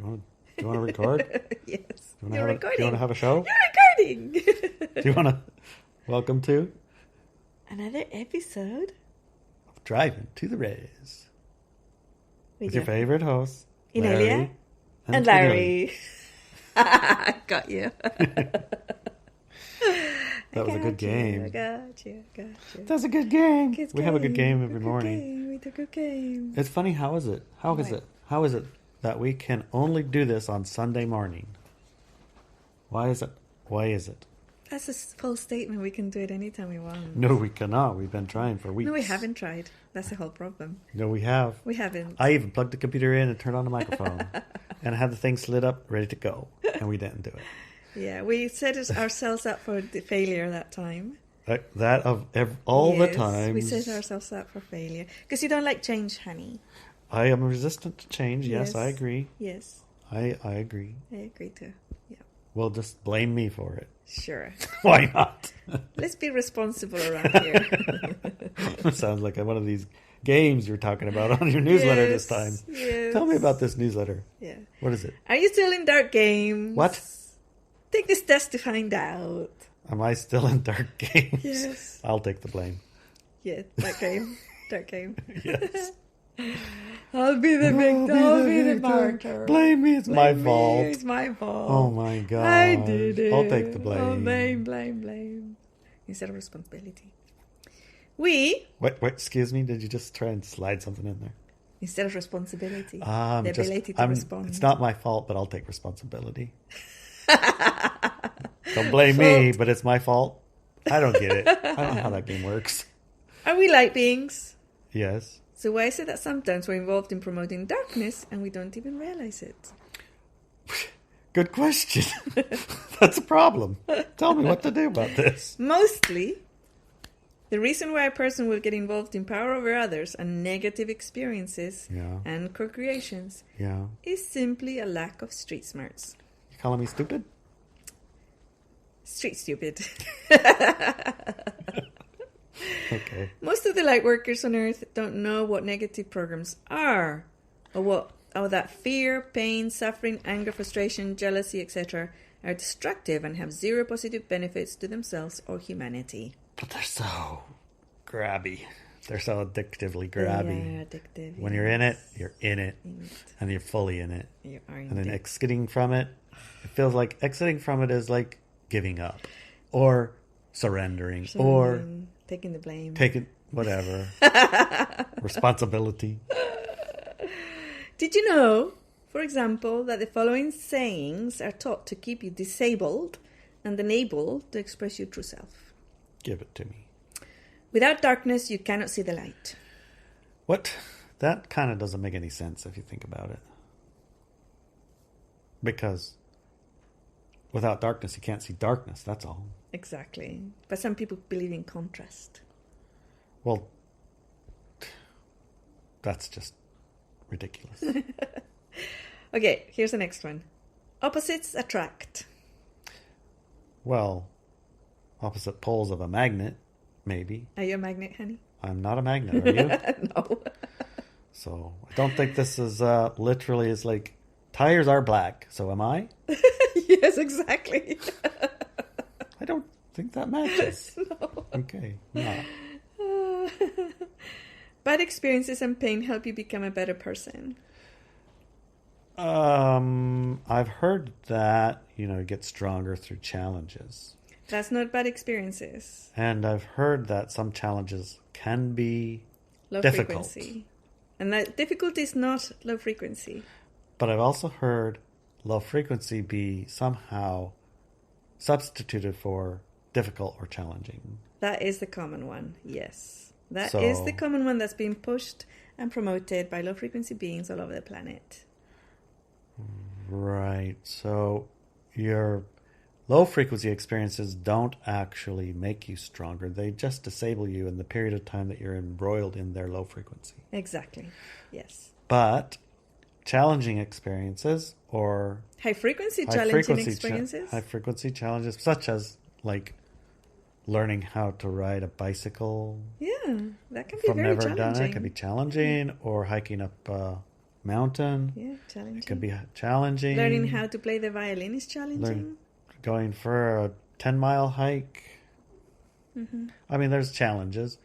Do you want to record? Yes. You're recording. Do you want to have a show? You're recording. Do you want to welcome to another episode of Driving to the Rays with your you. favorite hosts, Inelia and Larry. Got you. That was a good game. I got you. That's a good game. We have a good game every We do a good game. It's funny. How is it? How is it that we can only do this on Sunday morning? Why is it? That's a false statement. We can do it anytime we want. No, we cannot. We've been trying for weeks. No, we haven't tried. That's the whole problem. No, we have. We haven't. I even plugged the computer in and turned on the microphone. And I had the thing slid up, ready to go. And we didn't do it. Yeah, we set ourselves up for the failure that time. That of all the time. We set ourselves up for failure. Because you don't like change, honey. I am resistant to change. Yes, I agree. Yes. I agree. I agree too. Yeah. Well, just blame me for it. Sure. Why not? Let's be responsible around here. It sounds like one of these games you're talking about on your newsletter this time. Yes. Tell me about this newsletter. Yeah. What is it? Are you still in dark games? What? Take this test to find out. Am I still in dark games? Yes. I'll take the blame. Yeah, dark game. Dark game. Yes. I'll be the victim. I'll be the martyr. Blame me. It's my fault. It's my fault. Oh my God. I did it. I'll take the blame. Oh, blame. Instead of responsibility. We... Wait, excuse me. Did you just try and slide something in there? Instead of responsibility. The ability to respond. It's not my fault, but I'll take responsibility. Don't blame me, but it's my fault. I don't get it. I don't know how that game works. Are we light beings? Yes. So why is it that sometimes we're involved in promoting darkness and we don't even realize it? Good question. That's a problem. Tell me what to do about this. Mostly, the reason why a person will get involved in power over others and negative experiences and co-creations is simply a lack of street smarts. You calling me stupid? Street stupid. Okay. Most of the light workers on Earth don't know what negative programs are, or that fear, pain, suffering, anger, frustration, jealousy, etc. are destructive and have zero positive benefits to themselves or humanity. But they're so grabby. They're so addictively grabby. They are addictive. When you're in it, you're in it. And you're fully in it. You are and then exiting from it feels like exiting from it is like giving up or surrendering. Or taking the blame. Taking whatever. Responsibility. Did you know, for example, that the following sayings are taught to keep you disabled and unable to express your true self? Give it to me. Without darkness, you cannot see the light. What? That kind of doesn't make any sense if you think about it. Because without darkness, you can't see darkness, that's all. Exactly. But some people believe in contrast. Well, that's just ridiculous. Okay, here's the next one. Opposites attract. Well, opposite poles of a magnet, maybe. Are you a magnet, honey? I'm not a magnet, are you? No. So, I don't think this is literally is like, tires are black, so am I? Yes, exactly. I don't think that matches. No. Okay, no. Bad experiences and pain help you become a better person. I've heard that, you get stronger through challenges. That's not bad experiences. And I've heard that some challenges can be low difficult. Frequency. And that difficulty is not low frequency. But I've also heard low frequency be somehow substituted for difficult or challenging. That is the common one, yes. That is the common one that's being pushed and promoted by low frequency beings all over the planet. Right. So your low frequency experiences don't actually make you stronger. They just disable you in the period of time that you're embroiled in their low frequency. Exactly. Yes. But challenging experiences or high frequency challenging experiences? High frequency challenges such as like learning how to ride a bicycle. Yeah, that can be from very never challenging. done it. It can be challenging, or hiking up mountain. Yeah, challenging. It could be challenging. Learning how to play the violin is challenging. Going for a 10-mile hike. I mean, there's challenges.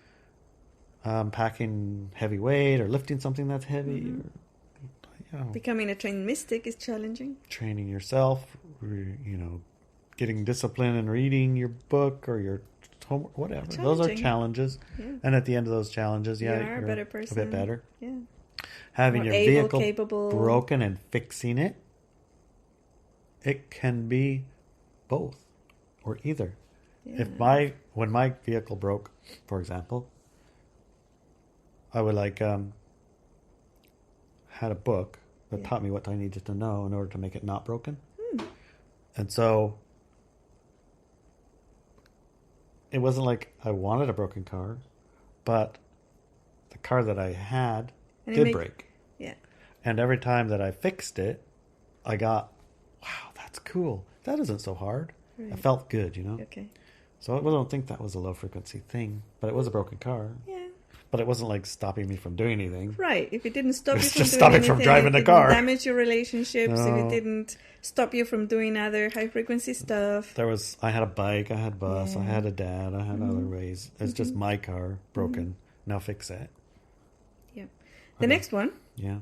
Packing heavy weight or lifting something that's heavy. Or, Becoming a trained mystic is challenging. Training yourself, getting discipline and reading your book or your homework, whatever. Those are challenges. Yeah. And at the end of those challenges, you're a better person. A bit better. Yeah. Having your vehicle broken and fixing it, it can be both or either. Yeah. When my vehicle broke, for example, I would had a book that taught me what I needed to know in order to make it not broken. And so it wasn't like I wanted a broken car, but the car that I had did break. Yeah. And every time that I fixed it, I got, wow, that's cool. That isn't so hard. Right. It felt good, Okay. So I don't think that was a low frequency thing, but it was a broken car. Yeah. But it wasn't like stopping me from doing anything. Right. If it didn't stop you from just doing stopping anything, from driving the car. It didn't damage your relationships. No. If it didn't stop you from doing other high frequency stuff. I had a bike, I had a bus, I had a dad, I had other ways. It's just my car broken. Now fix it. Yeah. The next one. Yeah.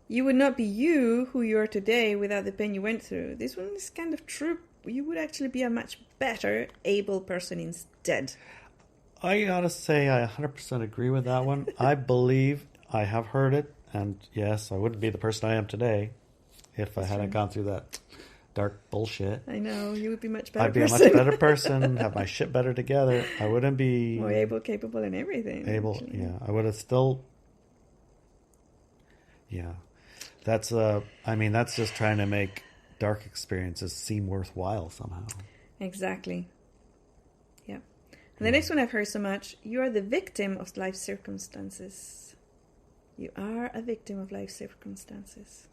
You would not be you who you are today without the pain you went through. This one is kind of true. You would actually be a much better able person instead. I gotta say I 100% agree with that one. I believe I have heard it, and yes, I wouldn't be the person I am today if I hadn't gone through that dark bullshit. I know, you would be much better. I'd be a much better person, have my shit better together. I wouldn't be more able, capable, and everything. I would have still. Yeah, that's just trying to make dark experiences seem worthwhile somehow. Exactly. Yeah. And the next one I've heard so much, you are the victim of life circumstances. You are a victim of life circumstances.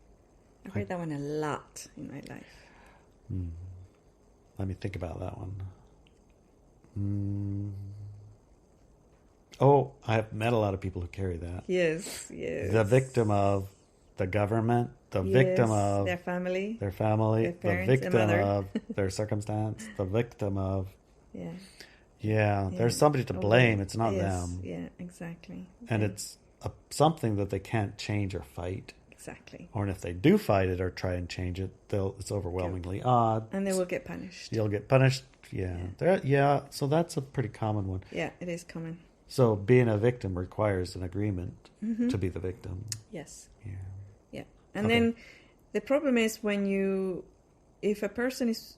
I've heard that one a lot in my life. Let me think about that one. Oh, I have met a lot of people who carry that. Yes, yes. The victim of the government, the victim of their family, their parents, the victim of their circumstance, the victim of... Yeah, there's somebody to blame. It's not them. Yeah, exactly. And it's something that they can't change or fight. Exactly. Or if they do fight it or try and change it, it's overwhelmingly odd. And they will get punished. You'll get punished. Yeah. So that's a pretty common one. Yeah, it is common. So being a victim requires an agreement to be the victim. Yes. Yeah. And then the problem is if a person is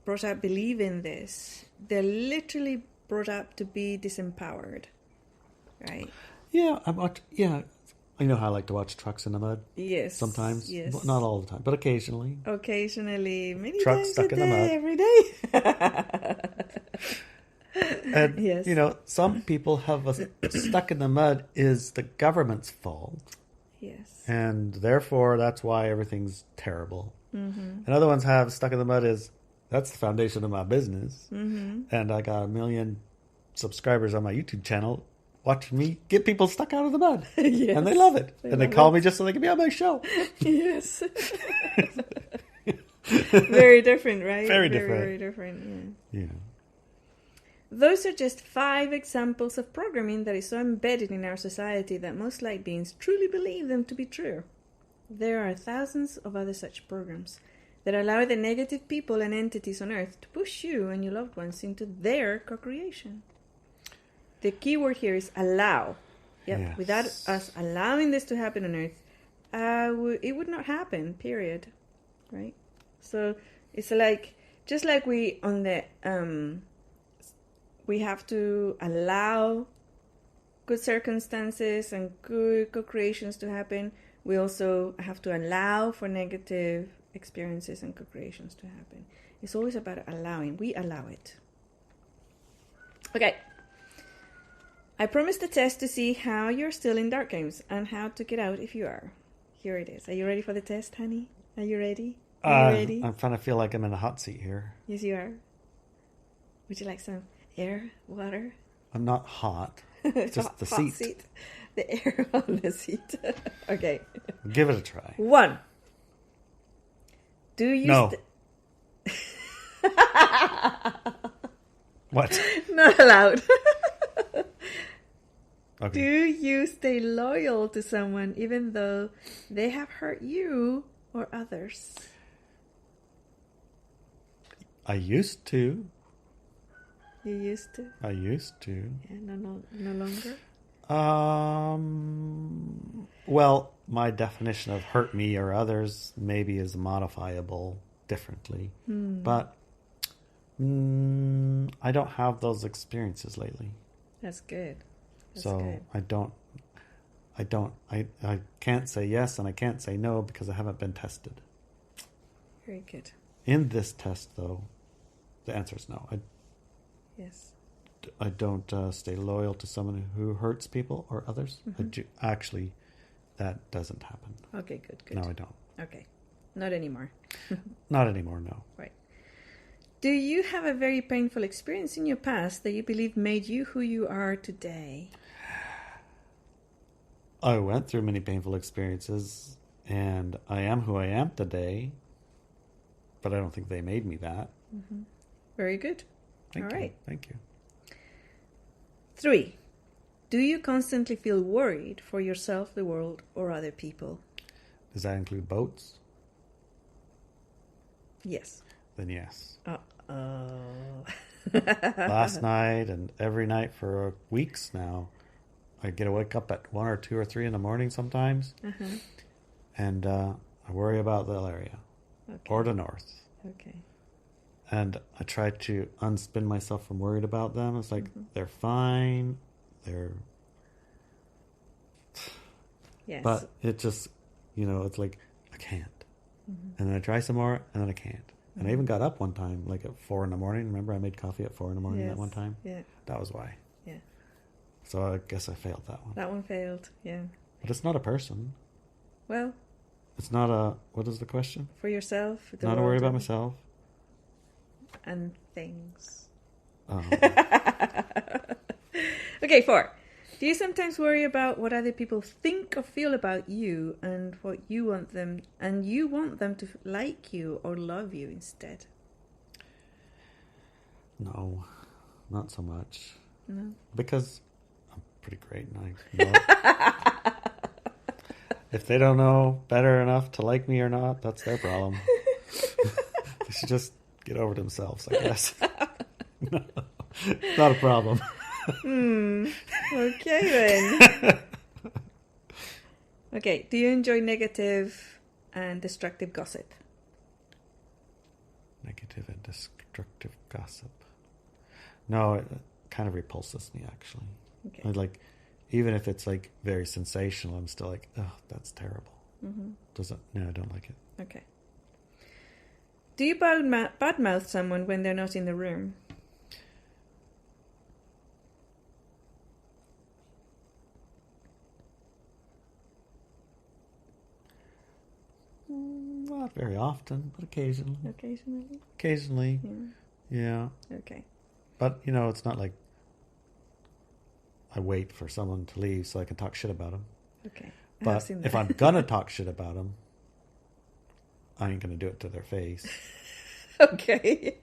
brought up believing this, they're literally brought up to be disempowered, right? Yeah, I know how I like to watch trucks in the mud. Yes. Sometimes. Yes. Well, not all the time, but occasionally. Many trucks times stuck in the mud. every day. And, some people have stuck in the mud is the government's fault. Yes. And therefore, that's why everything's terrible. Mm-hmm. And other ones have stuck in the mud is, that's the foundation of my business. Mm-hmm. And I got 1 million subscribers on my YouTube channel watching me get people stuck out of the mud. Yes. And they love it. They call me just so they can be on my show. Yes. Very different, right? Very different. Very different, yeah. Those are just 5 examples of programming that is so embedded in our society that most light beings truly believe them to be true. There are thousands of other such programs that allow the negative people and entities on Earth to push you and your loved ones into their co-creation. The key word here is allow. Yep. Yes. Without us allowing this to happen on Earth, it would not happen, period. Right? So it's just like we on the... we have to allow good circumstances and good co-creations to happen. We also have to allow for negative experiences and co-creations to happen. It's always about allowing. We allow it. Okay. I promised a test to see how you're still in dark games and how to get out if you are. Here it is. Are you ready for the test, honey? Are you ready? Are you ready? I'm trying to feel like I'm in a hot seat here. Yes, you are. Would you like some air, water? I'm not hot. It's just the seat. The air on the seat. Okay. Give it a try. 1. Do you... No. What? Not allowed. Okay. Do you stay loyal to someone even though they have hurt you or others? I used to. You used to? I used to. Yeah, no longer? Well, my definition of hurt me or others maybe is modifiable differently. But I don't have those experiences lately. That's good. That's so good. I can't say yes and I can't say no because I haven't been tested. Very good. In this test, though, the answer is no. Yes. I don't stay loyal to someone who hurts people or others. Actually, that doesn't happen. Okay, good. No, I don't. Okay. Not anymore. Not anymore, no. Right. Do you have a very painful experience in your past that you believe made you who you are today? I went through many painful experiences, and I am who I am today, but I don't think they made me that. Very good. Thank you. Right. Thank you. 3. Do you constantly feel worried for yourself, the world, or other people? Does that include boats? Yes. Then yes. Uh-oh. Last night and every night for weeks now, I get to wake up at 1 or 2 or 3 in the morning sometimes, and I worry about the area or the north. Okay. And I try to unspin myself from worried about them. It's like, they're fine. Yes. But it just, it's like, I can't. And then I try some more, and then I can't. And I even got up one time, like at 4 in the morning. Remember I made coffee at 4 in the morning that one time? Yeah. That was why. Yeah. So I guess I failed that one. That one failed, yeah. But it's not a person. Well. It's not a, what is the question? For yourself. Not to worry about myself. And things. Oh. Okay, 4. Do you sometimes worry about what other people think or feel about you and what you want them, and you want them to like you or love you instead? No, not so much. No. Because I'm pretty great and I know. If they don't know better enough to like me or not, that's their problem. They should just get over themselves, I guess. No, not a problem. Okay then. Okay, do you enjoy negative and destructive gossip? Negative and destructive gossip. No, it kind of repulses me, actually. Okay. Even if it's very sensational, I'm still like, oh, that's terrible. No, I don't like it. Okay. Do you badmouth someone when they're not in the room? Not very often, but occasionally. Occasionally? Occasionally. Yeah. Okay. But, it's not like I wait for someone to leave so I can talk shit about them. Okay. But if I'm going to talk shit about them, I ain't going to do it to their face. Okay.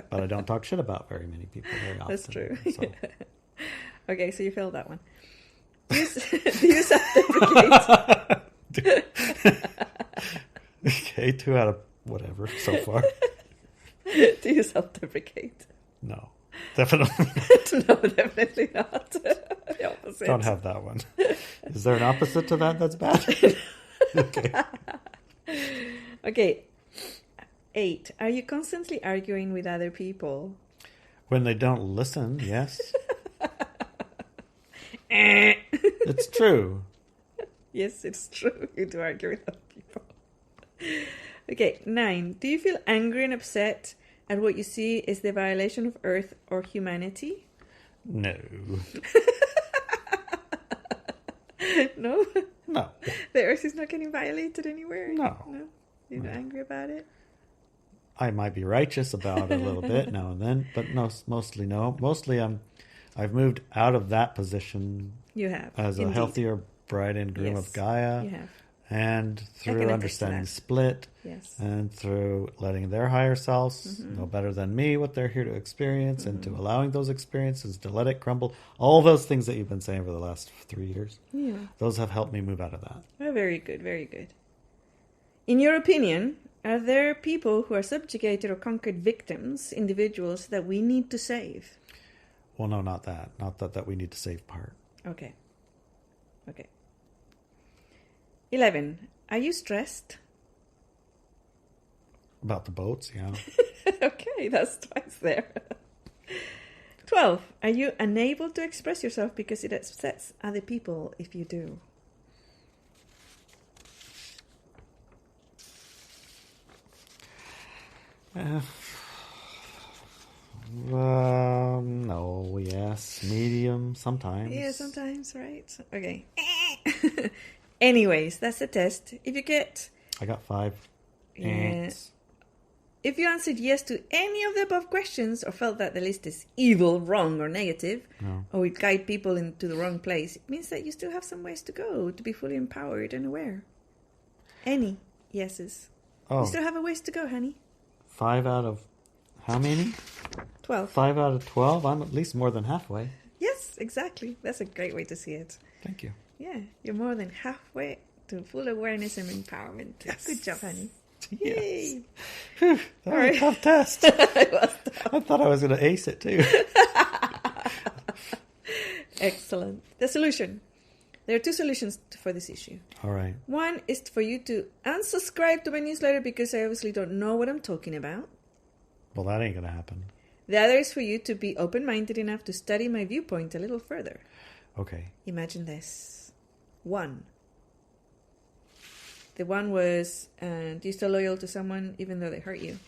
But I don't talk shit about very many people very often. That's true. So. Okay, so you failed that one. Do you self-deprecate? Okay, 2 out of whatever so far. Do you self-deprecate? No, definitely not. No, definitely not. The opposite. Don't have that one. Is there an opposite to that that's bad? Okay. Okay. 8. Are you constantly arguing with other people? When they don't listen, yes. It's true. Yes, it's true. You do argue with other people. Okay, 9. Do you feel angry and upset at what you see is the violation of Earth or humanity? No. No? No. The Earth is not getting violated anywhere? No. You're not angry about it? I might be righteous about it a little bit now and then, but no, mostly no. Mostly I've moved out of that position You have. As Indeed. a healthier bride and groom of Gaia. You have. And through understanding split. Yes. And through letting their higher selves know better than me what they're here to experience, and to allowing those experiences to let it crumble. All those things that you've been saying for the last 3 years. Yeah. Those have helped me move out of that. Oh, very good, very good. In your opinion, are there people who are subjugated or conquered victims, individuals that we need to save? Well, no, not that. Not that we need to save part. Okay. 11. Are you stressed? About the boats, yeah. Okay, that's twice there. 12. Are you unable to express yourself because it upsets other people if you do? No, yes, medium, sometimes. Yeah, sometimes, right? Okay. Anyways, that's the test. If you get... I got 5. Yeah. If you answered yes to any of the above questions, or felt that the list is evil, wrong, or negative, or would guide people into the wrong place, it means that you still have some ways to go to be fully empowered and aware. Any yeses. Oh. You still have a ways to go, honey. 5 out of how many? 12. 5 out of 12? I'm at least more than halfway. Yes, exactly. That's a great way to see it. Thank you. Yeah, you're more than halfway to full awareness and empowerment. Yes. Good job, honey. Yes. Yay. Whew, that was a tough test. It was tough. I thought I was going to ace it too. Excellent. The solution. There are 2 solutions for this issue. All right. One is for you to unsubscribe to my newsletter because I obviously don't know what I'm talking about. Well, that ain't going to happen. The other is for you to be open-minded enough to study my viewpoint a little further. Okay. Imagine this. 1. The one was, do you stay loyal to someone even though they hurt you?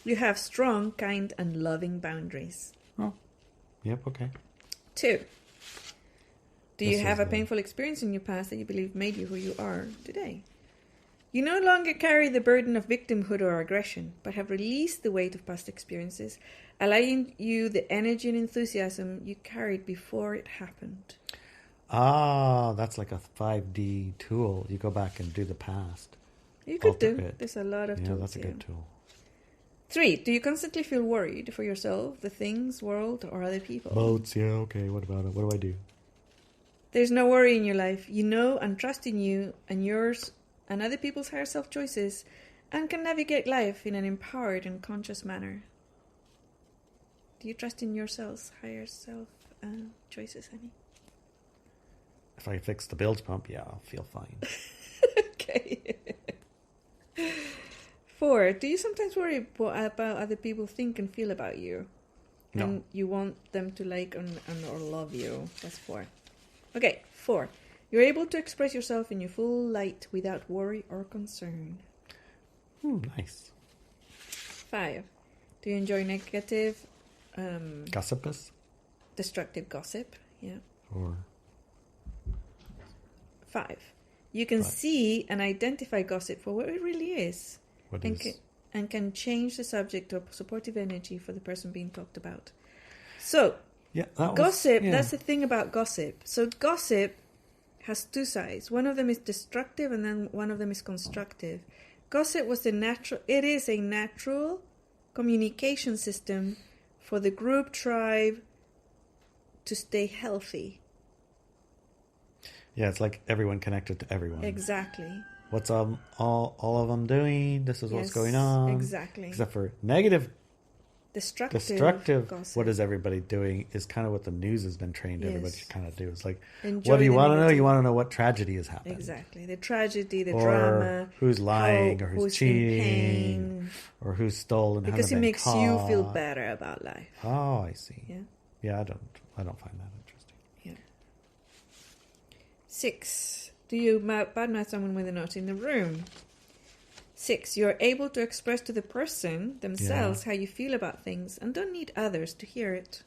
You have strong, kind, and loving boundaries. Oh, yep, okay. 2. Do you This have is a the- painful experience in your past that you believe made you who you are today? You no longer carry the burden of victimhood or aggression, but have released the weight of past experiences, allowing you the energy and enthusiasm you carried before it happened. Ah, that's like a 5D tool. You go back and do the past. You could Alter do. it. There's a lot of Yeah, tools. that's a good tool. 3. Do you constantly feel worried for yourself, the things, world, or other people? Boats, yeah, okay. What about it? What do I do? There's no worry in your life. You know and trust in you and yours and other people's higher self choices, and can navigate life in an empowered and conscious manner. Do you trust in yourselves, higher self choices, honey? If I fix the bilge pump, yeah, I'll feel fine. Okay. 4. Do you sometimes worry about other people think and feel about you? No. And you want them to like or love you? That's 4. Okay, 4. You're able to express yourself in your full light without worry or concern. Nice. 5. Do you enjoy negative, Gossipus? destructive gossip? Yeah. Or 5. You can 5. see and identify gossip for what it really is. what and is... can change the subject to supportive energy for the person being talked about. So, Yeah, that gossip, was, yeah. that's the thing about gossip. So gossip has 2 sides. One of them is destructive and then one of them is constructive. Gossip is a natural communication system for the group tribe to stay healthy. Yeah, it's like everyone connected to everyone. Exactly. What's all of them doing? This is what's going on. Exactly. Except for negative, Destructive gossip. What is everybody doing is kind of what the news has been trained everybody to kind of do. It's like, Enjoy what do you the want to know? negative. You want to know what tragedy has happened. Exactly. The tragedy, the or drama. who's lying, or who's in cheating, pain. or who's stolen. Because it haven't been makes you feel caught. better about life. Oh, I see. Yeah. Yeah, I don't find that interesting. Yeah. 6. Do you badmouth someone when they're not in the room? 6. You're able to express to the person themselves how you feel about things and don't need others to hear it.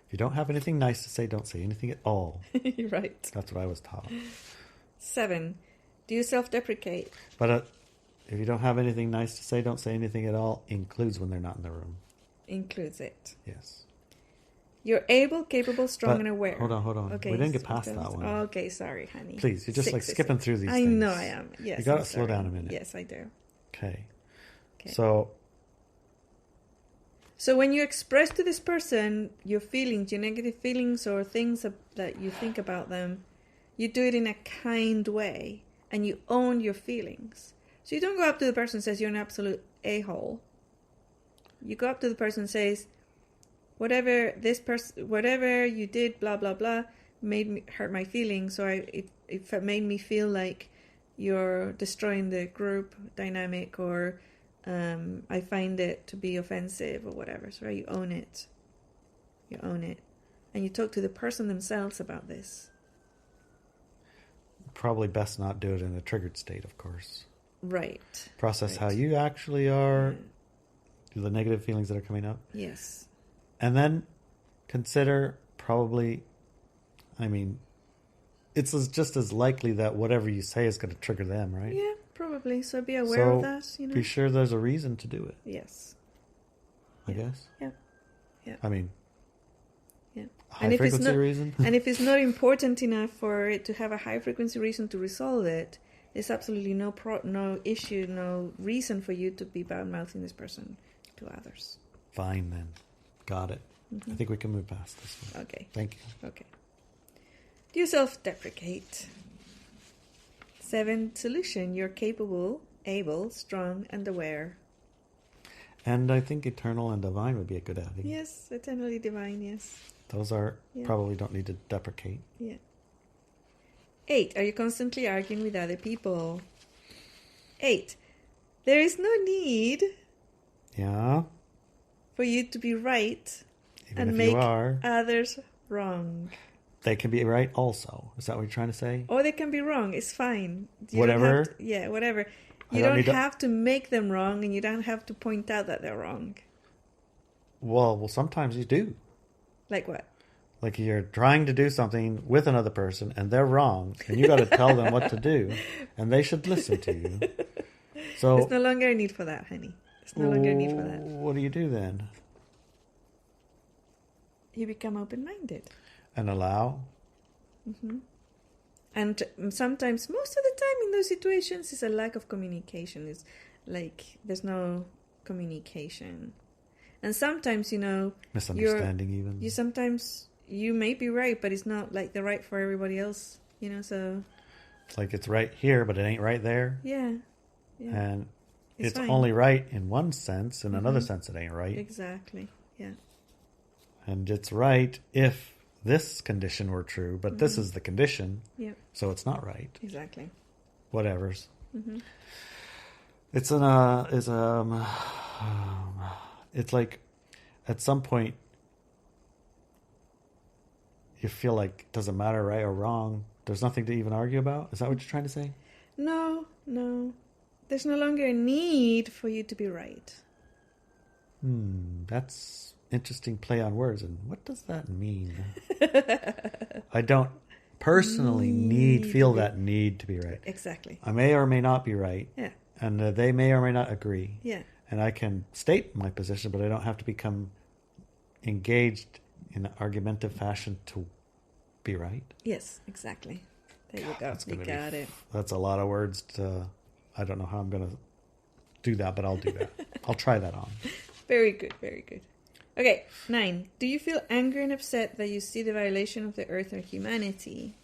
If you don't have anything nice to say, don't say anything at all. You're right. That's what I was taught. 7. Do you self-deprecate? But if you don't have anything nice to say, don't say anything at all. Includes when they're not in the room. Includes it. Yes. You're able, capable, strong, and aware. Hold on. Okay, we didn't get past that one. Okay, sorry, honey. Please, you're just skipping through these I things. know I am. Yes, you got to slow down a minute. Yes, I do. Okay. So when you express to this person your feelings, your negative feelings or things that you think about them, you do it in a kind way and you own your feelings. So you don't go up to the person and says you're an absolute a-hole. You go up to the person and says, whatever you did, blah, blah, blah, hurt my feelings. So it made me feel like you're destroying the group dynamic, or I find it to be offensive or whatever. So you own it. You own it. And you talk to the person themselves about this. Probably best not do it in a triggered state, of course. Right. Process how you actually are, the negative feelings that are coming up. Yes. And then consider it's just as likely that whatever you say is going to trigger them, right? Yeah, probably. So be aware of that, Be sure there's a reason to do it. Yes. I guess? Yeah. Yeah. High frequency reason? And if it's not important enough for it to have a high frequency reason to resolve it, there's absolutely no issue, no reason for you to be bad-mouthing this person to others. Fine, then. Got it. Mm-hmm. I think we can move past this one. Okay. Thank you. Okay. Do you self-deprecate? 7, solution. You're capable, able, strong, and aware. And I think eternal and divine would be a good adding. Yes, eternally divine, yes. Those probably don't need to deprecate. Yeah. 8, are you constantly arguing with other people? 8, there is no need for you to be right and make others wrong. They can be right also. Is that what you're trying to say? Or they can be wrong. It's fine. Whatever? Whatever. You don't have to make them wrong, and you don't have to point out that they're wrong. Well, sometimes you do. Like what? Like you're trying to do something with another person, and they're wrong, and you got to tell them what to do, and they should listen to you. So there's no longer a need for that, honey. There's no longer a need for that. What do you do then? You become open-minded. And allow? Mm-hmm. And sometimes, most of the time in those situations, it's a lack of communication. It's like there's no communication. And sometimes, misunderstanding even. Sometimes you may be right, but it's not like the right for everybody else, so. It's like it's right here, but it ain't right there. Yeah. And it's only right in one sense. In another sense, it ain't right. Exactly. Yeah. And it's right if this condition were true, but this is the condition. Yep. So it's not right. Exactly. Whatever's. Mm-hmm. It's like at some point you feel like it doesn't matter right or wrong. There's nothing to even argue about. Is that what you're trying to say? No. There's no longer a need for you to be right. That's interesting play on words. And what does that mean? I don't personally feel that need to be right. Exactly. I may or may not be right. Yeah. And they may or may not agree. Yeah. And I can state my position, but I don't have to become engaged in an argumentative fashion to be right. Yes, exactly. There you go. You got it. That's a lot of words I don't know how I'm going to do that, but I'll do that. I'll try that on. Very good, very good. Okay, 9. Do you feel angry and upset that you see the violation of the earth or humanity?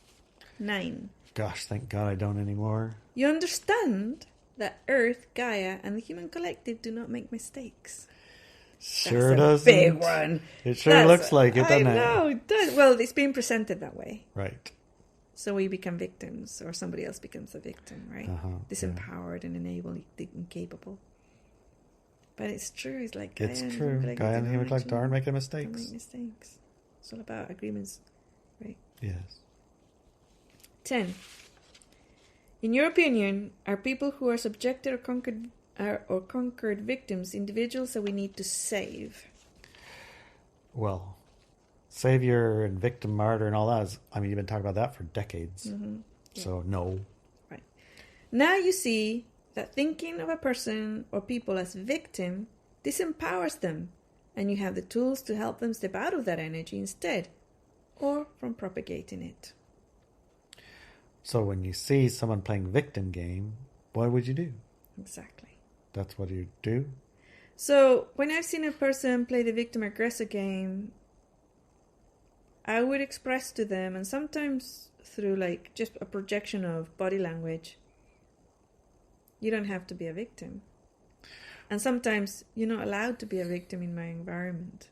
9. Gosh, thank God I don't anymore. You understand that Earth, Gaia, and the human collective do not make mistakes. Sure doesn't. Big one. It sure looks like it, doesn't it? I know, it does. Well, it's being presented that way. Right. So we become victims, or somebody else becomes a victim, right? Disempowered and enabled, incapable. But it's true. It's like Gaia and the human collective aren't making mistakes. Don't make mistakes. It's all about agreements, right? Yes. 10. In your opinion, are people who are subjected or conquered victims individuals that we need to save? Well, savior and victim, martyr, and all that you've been talking about that for decades. Mm-hmm. Yeah. So, no. Right. Now you see that thinking of a person or people as victim disempowers them And you have the tools to help them step out of that energy instead, or from propagating it. So when you see someone playing victim game, what would you do? Exactly. That's what you do? So when I've seen a person play the victim-aggressor game, I would express to them, and sometimes through like just a projection of body language, you don't have to be a victim. And sometimes you're not allowed to be a victim in my environment.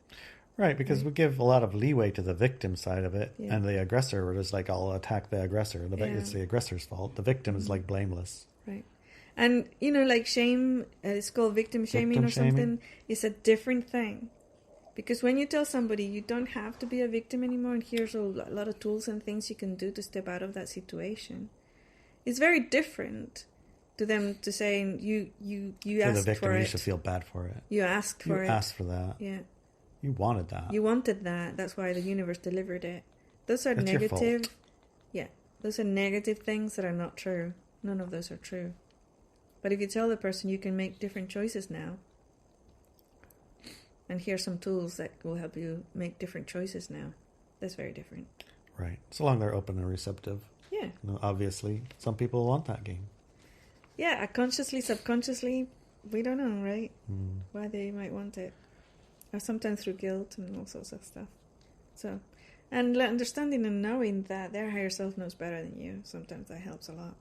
Right, because we give a lot of leeway to the victim side of it, Yeah. and the aggressor is like, I'll attack the aggressor. It's the aggressor's fault. The victim is like blameless. Right. And, like shame, it's called victim shaming or something, is a different thing. Because when you tell somebody you don't have to be a victim anymore, and here's a lot of tools and things you can do to step out of that situation, it's very different to them to saying you asked the victim, for it. You should feel bad for it. You asked for it. You asked for that. Yeah. You wanted that. You wanted that. That's why the universe delivered it. Those are That's negative. your fault. Yeah. Those are negative things that are not true. None of those are true. But if you tell the person you can make different choices now, and here's some tools that will help you make different choices now, that's very different. Right. So long they're open and receptive. Yeah. Obviously, some people want that game. Yeah, consciously, subconsciously, we don't know, right? Why they might want it. Or sometimes through guilt and all sorts of stuff. So, and understanding and knowing that their higher self knows better than you, sometimes that helps a lot.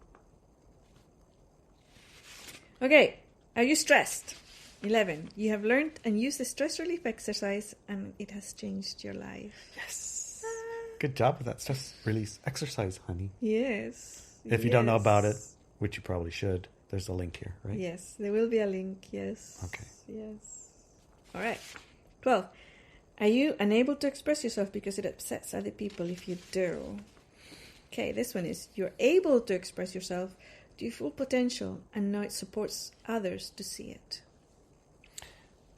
Okay, are you stressed? 11. You have learned and used the stress relief exercise and it has changed your life. Yes. Good job with that stress release exercise, honey. Yes. If you don't know about it, which you probably should, there's a link here, right? Yes, there will be a link, yes. Okay. Yes. All right. 12. Are you unable to express yourself because it upsets other people if you do? Okay, this one is, you're able to express yourself to your full potential and know it supports others to see it.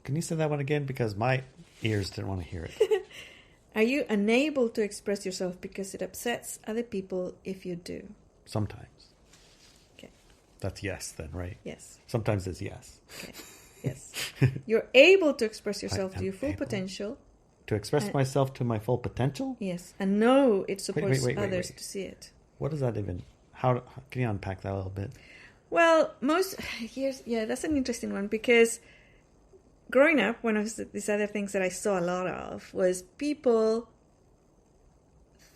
Can you say that one again? Because my ears didn't want to hear it. Are you unable to express yourself because it upsets other people if you do? Sometimes. Okay. That's yes then, right? Yes. Sometimes it's yes. Okay. Yes. You're able to express yourself to your full potential. To express myself to my full potential? Yes. And know it supports wait. others to see it. What does that even... How can you unpack that a little bit? Well, that's an interesting one because growing up, one of these other things that I saw a lot of was people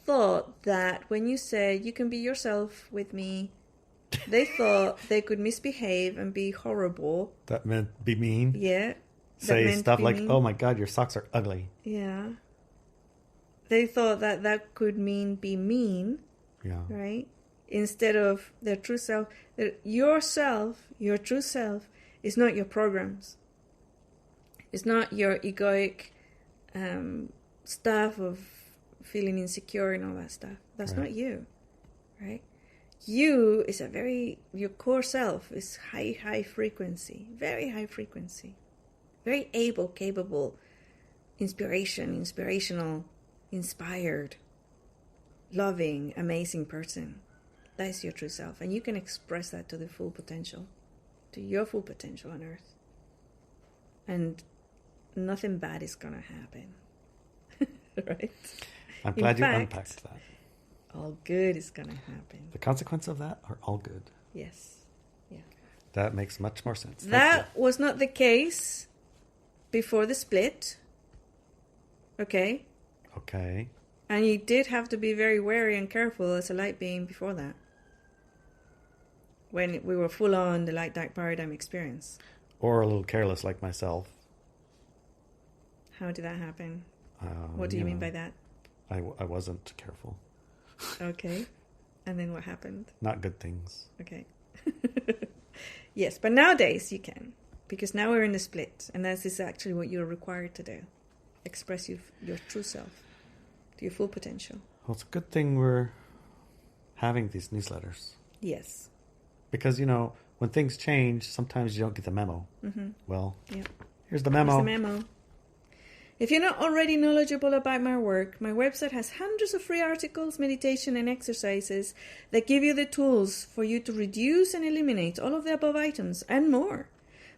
thought that when you said you can be yourself with me, they thought they could misbehave and be horrible. That meant be mean? Yeah. Say stuff like, mean. Oh my God, your socks are ugly. Yeah. They thought that could mean be mean. Yeah. Right? Instead of their true self. Your true self, is not your programs. It's not your egoic stuff of feeling insecure and all that stuff. That's right. Not you. Right? You is your core self is high frequency. Very high frequency. Very able, capable, inspirational, inspired, loving, amazing person. That is your true self. And you can express that to the full potential, to your full potential on earth. And nothing bad is going to happen. Right? I'm glad you unpacked that. All good is going to happen. The consequence of that are all good. Yes. Yeah. That makes much more sense. That was not the case before the split. Okay? Okay. And you did have to be very wary and careful as a light being before that. When we were full on the light dark paradigm experience. Or a little careless like myself. How did that happen? What do you mean by that? I wasn't careful. Okay. And then what happened? Not good things. Okay. Yes, but nowadays you can. Because now we're in the split. And that is actually what you're required to do. Express your true self. To your full potential. Well, it's a good thing we're having these newsletters. Yes. Because, when things change, sometimes you don't get the memo. Mm-hmm. Well, yep. Here's the memo. Here's the memo. If you're not already knowledgeable about my work, my website has hundreds of free articles, meditation, and exercises that give you the tools for you to reduce and eliminate all of the above items and more.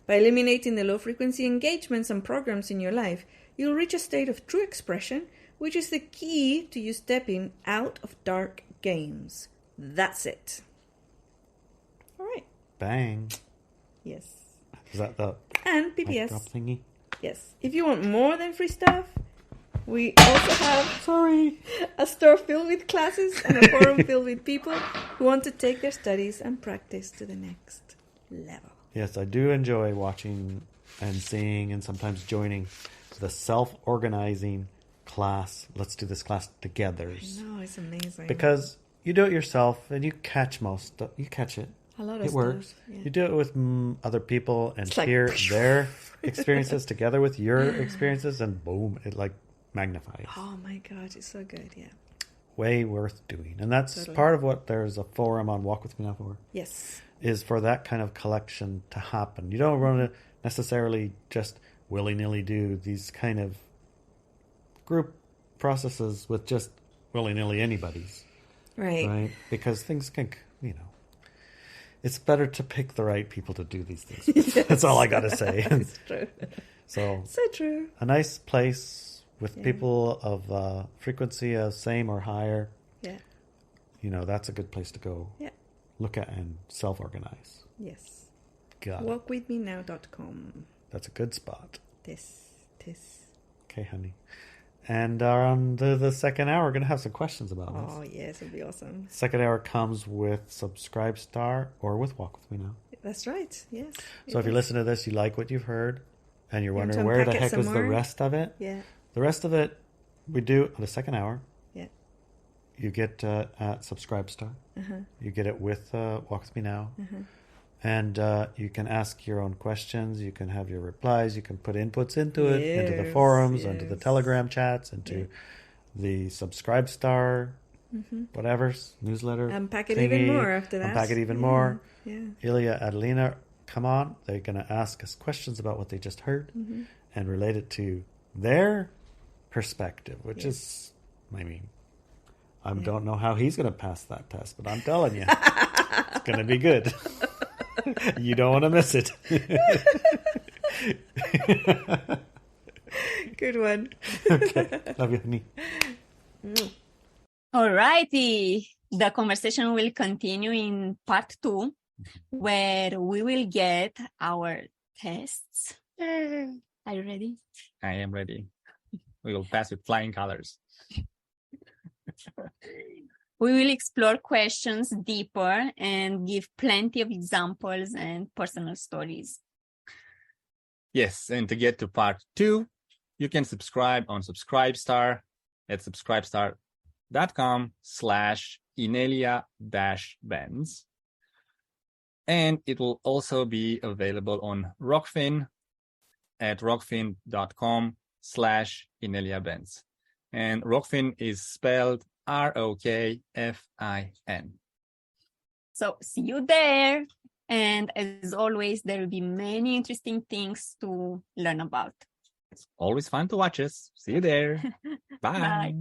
By eliminating the low-frequency engagements and programs in your life, you'll reach a state of true expression, which is the key to you stepping out of dark games. That's it. All right. Bang. Yes. Is that the and mic PPS? Drop thingy? Yes. If you want more than free stuff, we also have a store filled with classes and a forum filled with people who want to take their studies and practice to the next level. Yes, I do enjoy watching and seeing and sometimes joining the self-organizing class. Let's do this class together. I know, it's amazing. Because you do it yourself and you catch you catch it. A lot of it stuff. works. Yeah. You do it with other people and It's like, hear their experiences together with your experiences, and boom, it like magnifies. Oh my God, it's so good, yeah. Way worth doing. And that's Totally. part of what there's a forum on Walk With Me Now for. Yes. Is for that kind of collection to happen. You don't want to necessarily just willy-nilly do these kind of group processes with just willy-nilly anybody's. Right? Because things can, it's better to pick the right people to do these things with. Yes. That's all I got to say. It's true. So true. A nice place with people of frequency of same or higher. Yeah. That's a good place to go. Yeah. Look at and self-organize. Yes. Got it. Walkwithmenow.com. That's a good spot. This. Okay, honey. And on the second hour, we're going to have some questions about this. Oh, yes, it'll be awesome. Second hour comes with Subscribe Star or with Walk With Me Now. That's right, yes. So if you listen to this, you like what you've heard, and you're wondering where the heck is the rest of it? Yeah. The rest of it, we do on the second hour. Yeah. You get at Subscribe Star. Uh-huh. You get it with Walk With Me Now. Uh-huh. And you can ask your own questions. You can have your replies. You can put inputs into it, into the forums, into the Telegram chats, into the Subscribe Star, whatever, newsletter. Unpack it even more after that. Unpack it even more. Yeah. Ilia, Adelina, come on. They're going to ask us questions about what they just heard and relate it to their perspective, which is, I don't know how he's going to pass that test, but I'm telling you, it's going to be good. You don't want to miss it. Good one. Okay. Love you, honey. All righty. The conversation will continue in part 2, where we will get our tests. Are you ready? I am ready. We will pass with flying colors. We will explore questions deeper and give plenty of examples and personal stories. Yes, and to get to part 2, you can subscribe on Subscribestar at subscribestar.com/Inelia-Benz. And it will also be available on Rockfin at rockfin.com/Inelia-Benz. And Rockfin is spelled ROKFIN. So see you there. And as always, there will be many interesting things to learn about. It's always fun to watch us. See you there. Bye. Bye.